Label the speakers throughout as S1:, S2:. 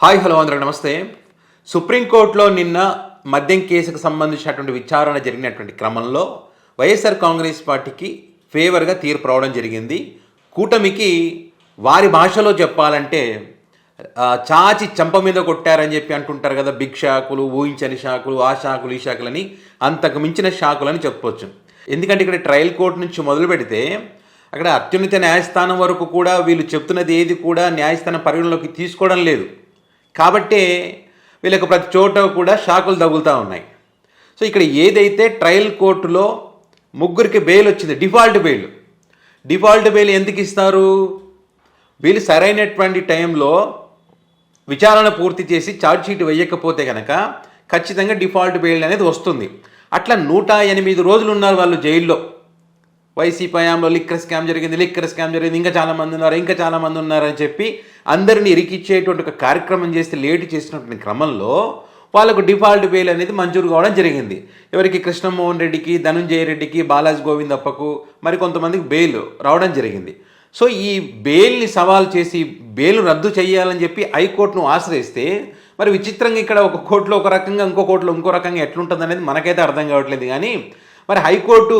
S1: Hi hello అందరూ నమస్తే. సుప్రీంకోర్టులో నిన్న మద్యం కేసుకు సంబంధించినటువంటి విచారణ జరిగినటువంటి క్రమంలో వైఎస్ఆర్ కాంగ్రెస్ పార్టీకి ఫేవర్గా తీర్పు రావడం జరిగింది. కూటమికి వారి భాషలో చెప్పాలంటే చాచి చెంప మీద కొట్టారని చెప్పి అంటుంటారు కదా, బిగ్ షాకులు, ఊహించని షాకులు, ఆ షాకులు ఈ షాకులని, అంతకు మించిన షాకులని చెప్పొచ్చు. ఎందుకంటే ఇక్కడ ట్రయల్ కోర్టు నుంచి మొదలు పెడితే అక్కడ అత్యున్నత న్యాయస్థానం వరకు కూడా వీళ్ళు చెప్తున్నది ఏది కూడా న్యాయస్థానం పరిగణలోకి తీసుకోవడం లేదు. కాబట్టే వీళ్ళకి ప్రతి చోట కూడా షాకులు తగులుతూ ఉన్నాయి. సో ఇక్కడ ఏదైతే ట్రయల్ కోర్టులో ముగ్గురికి బెయిల్ వచ్చింది, డిఫాల్ట్ బెయిల్ ఎందుకు ఇస్తారు? వీళ్ళు సరైనటువంటి టైంలో విచారణ పూర్తి చేసి ఛార్జ్షీట్ వేయకపోతే కనుక ఖచ్చితంగా డిఫాల్ట్ బెయిల్ అనేది వస్తుంది. అట్లా 108 రోజులు ఉన్నారు వాళ్ళు జైల్లో. వైసీపీ హయాంలో లిక్కర్ స్కామ్ జరిగింది, ఇంకా చాలామంది ఉన్నారని చెప్పి అందరినీ ఇరికిచ్చేటువంటి ఒక కార్యక్రమం చేస్తే లేటు చేసినటువంటి క్రమంలో వాళ్ళకు డిఫాల్ట్ బెయిల్ అనేది మంజూరు కావడం జరిగింది. ఎవరికి? కృష్ణమోహన్ రెడ్డికి, ధనుంజయ రెడ్డికి, బాలాజీ గోవిందప్పకు, మరి కొంతమందికి బెయిల్ రావడం జరిగింది. సో ఈ బెయిల్ని సవాల్ చేసి బెయిల్ రద్దు చేయాలని చెప్పి హైకోర్టును ఆశ్రయిస్తే మరి విచిత్రంగా ఇక్కడ ఒక కోర్టులో ఒక రకంగా, ఇంకో కోర్టులో ఇంకో రకంగా ఎట్లుంటుంది అనేది మనకైతే అర్థం కావట్లేదు. కానీ మరి హైకోర్టు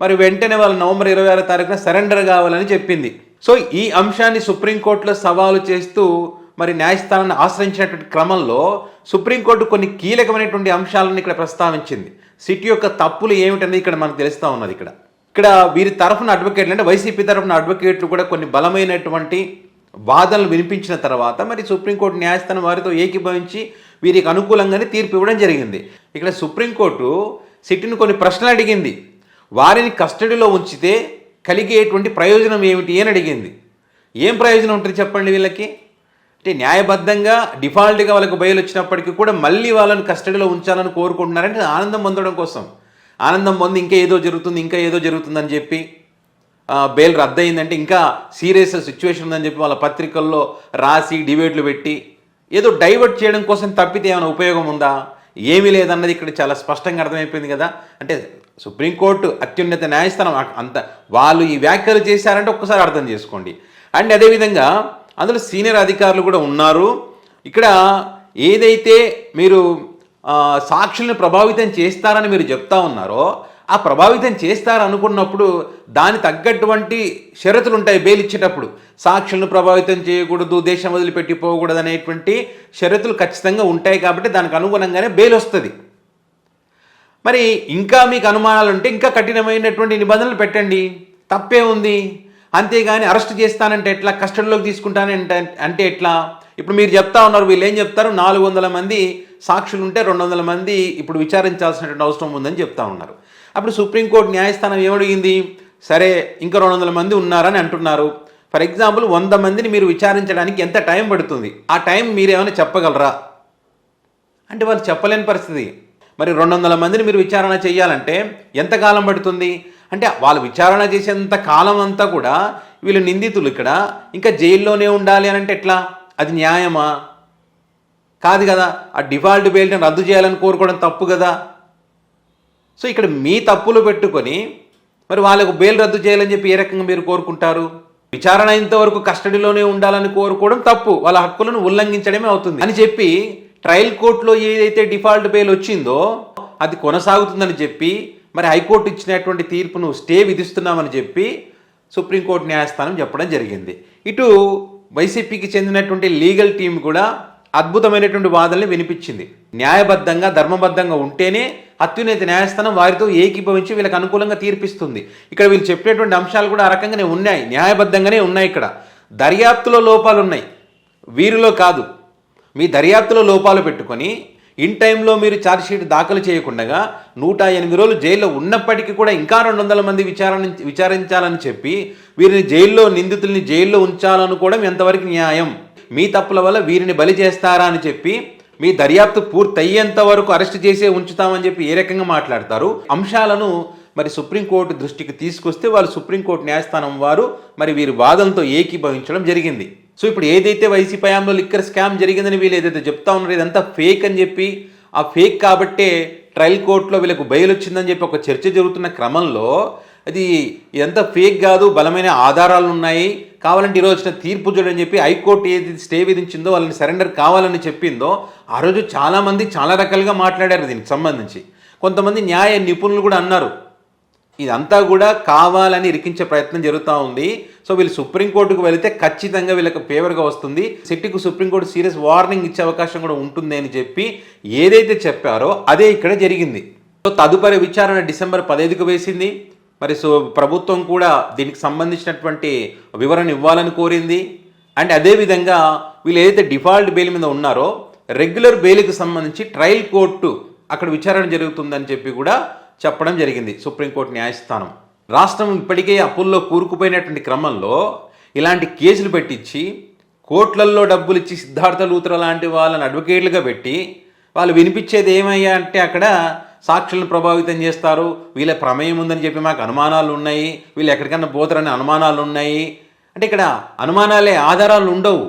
S1: మరి వెంటనే వాళ్ళు నవంబర్ 26వ తారీఖున సరెండర్ కావాలని చెప్పింది. సో ఈ అంశాన్ని సుప్రీంకోర్టులో సవాలు చేస్తూ మరి న్యాయస్థానాన్ని ఆశ్రయించినటువంటి క్రమంలో సుప్రీంకోర్టు కొన్ని కీలకమైనటువంటి అంశాలను ఇక్కడ ప్రస్తావించింది. సిట్ యొక్క తప్పులు ఏమిటనేది ఇక్కడ మనకు తెలుస్తూ ఉన్నది. ఇక్కడ వీరి తరఫున అడ్వకేట్లు, అంటే వైసీపీ తరఫున అడ్వకేట్లు కూడా కొన్ని బలమైనటువంటి వాదనలు వినిపించిన తర్వాత మరి సుప్రీంకోర్టు న్యాయస్థానం వారితో ఏకీభవించి వీరికి అనుకూలంగానే తీర్పు ఇవ్వడం జరిగింది. ఇక్కడ సుప్రీంకోర్టు సిట్ని కొన్ని ప్రశ్నలు అడిగింది. వారిని కస్టడీలో ఉంచితే కలిగేటువంటి ప్రయోజనం ఏమిటి అని అడిగింది. ఏం ప్రయోజనం ఉంటుంది చెప్పండి వీళ్ళకి? అంటే న్యాయబద్ధంగా డిఫాల్ట్గా వాళ్ళకు బెయిల్ వచ్చినప్పటికీ కూడా మళ్ళీ వాళ్ళని కస్టడీలో ఉంచాలని కోరుకుంటున్నారంటే ఆనందం పొందడం కోసం. ఆనందం పొంది ఇంకా ఏదో జరుగుతుందని చెప్పి బెయిల్ రద్దయిందంటే ఇంకా సీరియస్ సిచ్యువేషన్ ఉందని చెప్పి వాళ్ళ పత్రికల్లో రాసి డిబేట్లు పెట్టి ఏదో డైవర్ట్ చేయడం కోసం తప్పితే ఏమైనా ఉపయోగం ఉందా? ఏమీ లేదన్నది ఇక్కడ చాలా స్పష్టంగా అర్థమైపోయింది కదా. అంటే సుప్రీంకోర్టు అత్యున్నత న్యాయస్థానం అంత వాళ్ళు ఈ వ్యాఖ్యలు చేశారంటే ఒక్కసారి అర్థం చేసుకోండి. అండ్ అదేవిధంగా అందులో సీనియర్ అధికారులు కూడా ఉన్నారు. ఇక్కడ ఏదైతే మీరు సాక్షులను ప్రభావితం చేస్తారని మీరు చెప్తా ఉన్నారో ఆ ప్రభావితం చేస్తారనుకున్నప్పుడు దాని తగ్గటువంటి షరతులు ఉంటాయి. బెయిల్ ఇచ్చేటప్పుడు సాక్షులను ప్రభావితం చేయకూడదు, దేశం వదిలిపెట్టిపోకూడదు అనేటువంటి షరతులు ఖచ్చితంగా ఉంటాయి. కాబట్టి దానికి అనుగుణంగానే బెయిల్ వస్తుంది. మరి ఇంకా మీకు అనుమానాలు ఉంటే ఇంకా కఠినమైనటువంటి నిబంధనలు పెట్టండి, తప్పే ఉంది. అంతేగాని అరెస్ట్ చేస్తానంటే ఎట్లా, కస్టడీలోకి తీసుకుంటానంటే అంటే ఎట్లా? ఇప్పుడు మీరు చెప్తా ఉన్నారు, వీళ్ళు ఏం చెప్తారు, 400 మంది సాక్షులు ఉంటే 200 మంది ఇప్పుడు విచారించాల్సినటువంటి అవసరం ఉందని చెప్తా ఉన్నారు. అప్పుడు సుప్రీంకోర్టు న్యాయస్థానం ఏమడిగింది? సరే ఇంకా 200 మంది ఉన్నారని అంటున్నారు. ఫర్ ఎగ్జాంపుల్ 100 మందిని మీరు విచారించడానికి ఎంత టైం పడుతుంది? ఆ టైం మీరేమైనా చెప్పగలరా అంటే వాళ్ళు చెప్పలేని పరిస్థితి. మరి 200 మందిని మీరు విచారణ చేయాలంటే ఎంతకాలం పడుతుంది? అంటే వాళ్ళు విచారణ చేసేంత కాలం అంతా కూడా వీళ్ళు నిందితులు ఇక్కడ ఇంకా జైల్లోనే ఉండాలి అని అంటే ఎట్లా? అది న్యాయమా? కాదు కదా. ఆ డిఫాల్ట్ బెయిల్ని రద్దు చేయాలని కోరుకోవడం తప్పు కదా. సో ఇక్కడ మీ తప్పులు పెట్టుకొని మరి వాళ్ళకు బెయిల్ రద్దు చేయాలని చెప్పి ఏ రకంగా మీరు కోరుకుంటారు? విచారణ ఇంతవరకు కస్టడీలోనే ఉండాలని కోరుకోవడం తప్పు, వాళ్ళ హక్కులను ఉల్లంఘించడమే అవుతుంది అని చెప్పి ట్రయల్ కోర్టులో ఏదైతే డిఫాల్ట్ బెయిల్ వచ్చిందో అది కొనసాగుతుందని చెప్పి మరి హైకోర్టు ఇచ్చినటువంటి తీర్పును స్టే విధిస్తున్నామని చెప్పి సుప్రీంకోర్టు న్యాయస్థానం చెప్పడం జరిగింది. ఇటు వైసీపీకి చెందినటువంటి లీగల్ టీం కూడా అద్భుతమైనటువంటి వాదనలు వినిపించింది. న్యాయబద్ధంగా, ధర్మబద్ధంగా ఉంటేనే అత్యున్నత న్యాయస్థానం వారితో ఏకీభవించి వీళ్ళకి అనుకూలంగా తీర్పిస్తుంది. ఇక్కడ వీళ్ళు చెప్పినటువంటి అంశాలు కూడా ఆ రకంగానే ఉన్నాయి, న్యాయబద్ధంగానే ఉన్నాయి. ఇక్కడ దర్యాప్తులో లోపాలు ఉన్నాయి, వీరిలో కాదు. మీ దర్యాప్తులో లోపాలు పెట్టుకొని ఇన్ టైంలో మీరు ఛార్జ్షీట్ దాఖలు చేయకుండా 108 రోజులు జైల్లో ఉన్నప్పటికీ కూడా ఇంకా 200 మంది విచారించాలని చెప్పి వీరిని జైల్లో, నిందితుల్ని జైల్లో ఉంచాలనుకోవడం ఎంతవరకు న్యాయం? మీ తప్పుల వల్ల వీరిని బలి చేస్తారా అని చెప్పి మీ దర్యాప్తు పూర్తయ్యేంత వరకు అరెస్ట్ చేసే ఉంచుతామని చెప్పి ఏ రకంగా మాట్లాడతారు? అంశాలను మరి సుప్రీంకోర్టు దృష్టికి తీసుకొస్తే వాళ్ళు సుప్రీంకోర్టు న్యాయస్థానం వారు మరి వీరి వాదనతో ఏకీభవించడం జరిగింది. సో ఇప్పుడు ఏదైతే వైసీపీ హయాంలో లిక్కర్ స్కామ్ జరిగిందని వీళ్ళు ఏదైతే చెప్తా ఉన్నారో ఇదంతా ఫేక్ అని చెప్పి, ఆ ఫేక్ కాబట్టే ట్రయల్ కోర్టులో వీళ్ళకు బెయిల్ వచ్చిందని చెప్పి ఒక చర్చ జరుగుతున్న క్రమంలో అది ఇదంతా ఫేక్ కాదు, బలమైన ఆధారాలు ఉన్నాయి, కావాలంటే ఈరోజు వచ్చిన తీర్పు చూడని చెప్పి హైకోర్టు ఏది స్టే విధించిందో వాళ్ళని సరెండర్ కావాలని చెప్పిందో ఆ రోజు చాలామంది చాలా రకాలుగా మాట్లాడారు దీనికి సంబంధించి. కొంతమంది న్యాయ నిపుణులు కూడా అన్నారు ఇదంతా కూడా కావాలని ఇరికించే ప్రయత్నం జరుగుతూ ఉంది. సో వీళ్ళు సుప్రీంకోర్టుకు వెళితే ఖచ్చితంగా వీళ్ళకి ఫేవర్గా వస్తుంది, సిట్టికు సుప్రీంకోర్టు సీరియస్ వార్నింగ్ ఇచ్చే అవకాశం కూడా ఉంటుంది అని చెప్పి ఏదైతే చెప్పారో అదే ఇక్కడ జరిగింది. సో తదుపరి విచారణ డిసెంబర్ 15కు వేసింది. మరి సో ప్రభుత్వం కూడా దీనికి సంబంధించినటువంటి వివరణ ఇవ్వాలని కోరింది. అండ్ అదేవిధంగా వీళ్ళు ఏదైతే డిఫాల్ట్ బెయిల్ మీద ఉన్నారో రెగ్యులర్ బెయిల్కి సంబంధించి ట్రయల్ కోర్టు అక్కడ విచారణ జరుగుతుందని చెప్పి కూడా చెప్పడం జరిగింది సుప్రీంకోర్టు న్యాయస్థానం. రాష్ట్రం ఇప్పటికే అప్పుల్లో కూరుకుపోయినటువంటి క్రమంలో ఇలాంటి కేసులు పెట్టించి కోట్లల్లో డబ్బులు ఇచ్చి సిద్ధార్థ లూత్రా లాంటి వాళ్ళని అడ్వకేట్లుగా పెట్టి వాళ్ళు వినిపించేది ఏమయ్యా అంటే అక్కడ సాక్షులను ప్రభావితం చేస్తారు, వీళ్ళ ప్రమేయం ఉందని చెప్పి మాకు అనుమానాలు ఉన్నాయి, వీళ్ళు ఎక్కడికన్నా పోతారని అనుమానాలు ఉన్నాయి అంటే ఇక్కడ అనుమానాలే ఆధారాలు ఉండవు.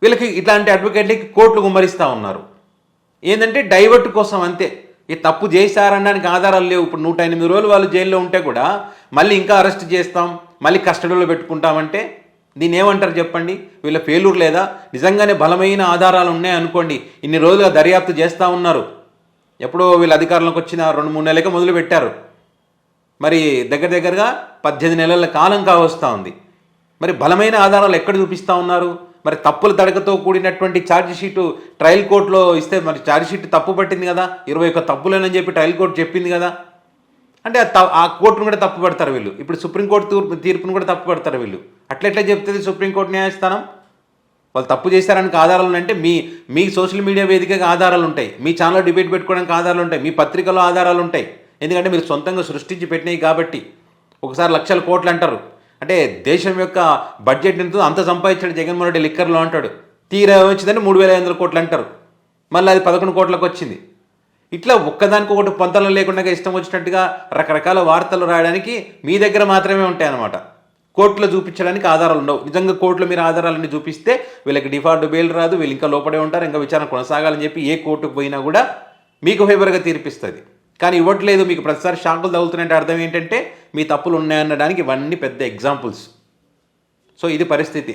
S1: వీళ్ళకి ఇట్లాంటి అడ్వకేట్లకి కోర్టులు గుమ్మరిస్తూ ఉన్నారు. ఏంటంటే డైవర్ట్ కోసం అంతే. ఈ తప్పు చేశారనడానికి ఆధారాలు లేవు. ఇప్పుడు 108 రోజులు వాళ్ళు జైల్లో ఉంటే కూడా మళ్ళీ ఇంకా అరెస్ట్ చేస్తాం, మళ్ళీ కస్టడీలో పెట్టుకుంటామంటే దీన్ని ఏమంటారు చెప్పండి? వీళ్ళ ఫెయిల్యూర్ లేదా? నిజంగానే బలమైన ఆధారాలు ఉన్నాయనుకోండి, ఇన్ని రోజులుగా దర్యాప్తు చేస్తూ ఉన్నారు, ఎప్పుడో వీళ్ళ అధికారంలోకి వచ్చిన 2-3 నెలలకే మొదలు పెట్టారు, మరి దగ్గరగా 18 నెలల కాలం కావస్తూ ఉంది. మరి బలమైన ఆధారాలు ఎక్కడ చూపిస్తూ ఉన్నారు? మరి తప్పుల తడకతో కూడినటువంటి ఛార్జ్ షీటు ట్రయల్ కోర్టులో ఇస్తే మరి ఛార్జ్ షీట్ తప్పు పట్టింది కదా, 21 తప్పులేనని చెప్పి ట్రయల్ కోర్టు చెప్పింది కదా, అంటే ఆ కోర్టును కూడా తప్పు పడతారు వీళ్ళు. ఇప్పుడు సుప్రీంకోర్టు తీర్పును కూడా తప్పు పడతారు వీళ్ళు. అట్లెట్లా చెప్తుంది సుప్రీంకోర్టు న్యాయస్థానం? వాళ్ళు తప్పు చేశారనికి ఆధారాలు ఉన్నాయంటే మీ సోషల్ మీడియా వేదికగా ఆధారాలు ఉంటాయి, మీ ఛానల్లో డిబేట్ పెట్టుకోవడానికి ఆధారాలు ఉంటాయి, మీ పత్రికలో ఆధారాలు ఉంటాయి. ఎందుకంటే మీరు సొంతంగా సృష్టించి పెట్టినాయి కాబట్టి. ఒకసారి లక్షల కోట్లు అంటారు, అంటే దేశం యొక్క బడ్జెట్ ఎంతో అంత సంపాదించాడు జగన్మోహన్ రెడ్డి లిక్కర్లో అంటాడు, తీరా వచ్చిందని 3,500 కోట్లు అంటారు, మళ్ళీ అది 11 కోట్లకు వచ్చింది. ఇట్లా ఒక్కదానికి ఒకటి పొంతలు లేకుండా ఇష్టం వచ్చినట్టుగా రకరకాల వార్తలు రాయడానికి మీ దగ్గర మాత్రమే ఉంటాయి అన్నమాట. కోర్టులో చూపించడానికి ఆధారాలు ఉండవు. నిజంగా కోర్టులో మీరు ఆధారాలన్నీ చూపిస్తే వీళ్ళకి డిఫాల్ట్ బెయిల్ రాదు, వీళ్ళు ఇంకా లోపడే ఉంటారు, ఇంకా విచారణ కొనసాగాలని చెప్పి ఏ కోర్టుకు పోయినా కూడా మీకు ఫేవర్గా తీర్పిస్తుంది. కానీ ఇవ్వట్లేదు, మీకు ప్రతిసారి షాకులు తగులుతున్నాయంటే అర్థం ఏంటంటే మీ తప్పులు ఉన్నాయనడానికి ఇవన్నీ పెద్ద ఎగ్జాంపుల్స్. సో ఇది పరిస్థితి.